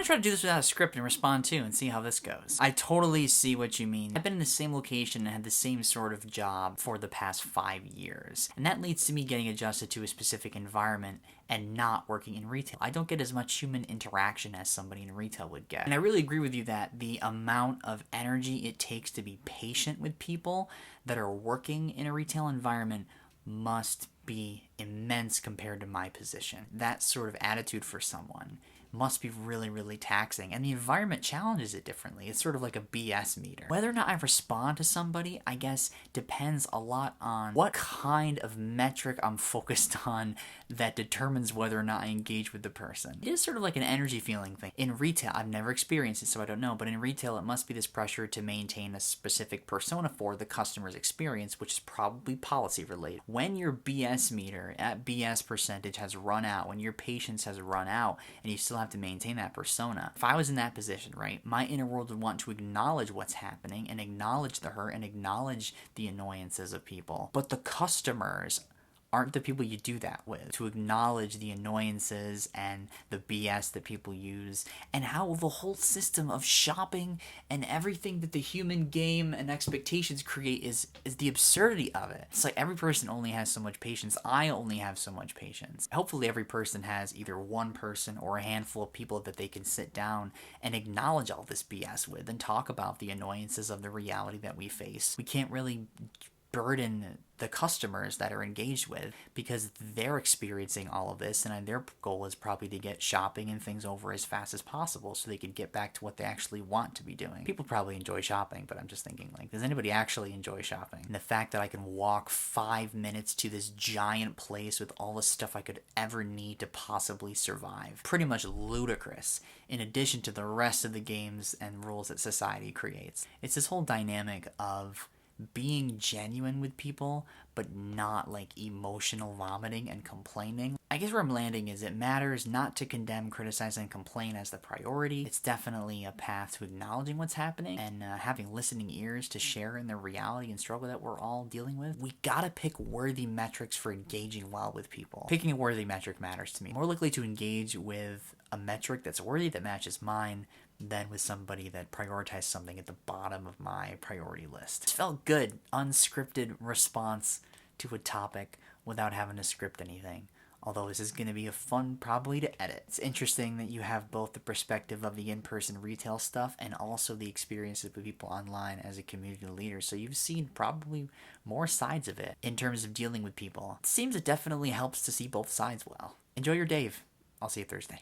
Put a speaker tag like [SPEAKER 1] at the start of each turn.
[SPEAKER 1] gonna try to do this without a script and respond too and see how this goes. I totally see what you mean. I've been in the same location and had the same sort of job for the past 5 years. And that leads to me getting adjusted to a specific environment and not working in retail. I don't get as much human interaction as somebody in retail would get. And I really agree with you that the amount of energy it takes to be patient with people that are working in a retail environment must be immense compared to my position. That sort of attitude for someone must be really, really taxing. And the environment challenges it differently. It's sort of like a BS meter. Whether or not I respond to somebody, I guess, depends a lot on what kind of metric I'm focused on that determines whether or not I engage with the person. It is sort of like an energy feeling thing. In retail, I've never experienced it, so I don't know, but in retail, it must be this pressure to maintain a specific persona for the customer's experience, which is probably policy related. When your BS meter at BS percentage has run out, when your patience has run out, and you still have to maintain that persona. If I was in that position, right, my inner world would want to acknowledge what's happening and acknowledge the hurt and acknowledge the annoyances of people. But the customers aren't the people you do that with, to acknowledge the annoyances and the BS that people use, and how the whole system of shopping and everything that the human game and expectations create is the absurdity of it. It's like every person only has so much patience. I only have so much patience. Hopefully every person has either one person or a handful of people that they can sit down and acknowledge all this BS with and talk about the annoyances of the reality that we face. We can't really burden the customers that are engaged with because they're experiencing all of this, and their goal is probably to get shopping and things over as fast as possible so they can get back to what they actually want to be doing. People probably enjoy shopping, but I'm just thinking, like, does anybody actually enjoy shopping? And the fact that I can walk 5 minutes to this giant place with all the stuff I could ever need to possibly survive, pretty much ludicrous, in addition to the rest of the games and rules that society creates. It's this whole dynamic of being genuine with people, but not like emotional vomiting and complaining. I guess where I'm landing is it matters not to condemn, criticize, and complain as the priority. It's definitely a path to acknowledging what's happening and having listening ears to share in the reality and struggle that we're all dealing with. We gotta pick worthy metrics for engaging well with people. Picking a worthy metric matters to me. More likely to engage with a metric that's worthy, that matches mine, than with somebody that prioritized something at the bottom of my priority list. It felt good, unscripted response to a topic without having to script anything. Although this is going to be a fun probably to edit. It's interesting that you have both the perspective of the in-person retail stuff and also the experiences with people online as a community leader. So you've seen probably more sides of it in terms of dealing with people. It seems it definitely helps to see both sides well. Enjoy your Dave. I'll see you Thursday.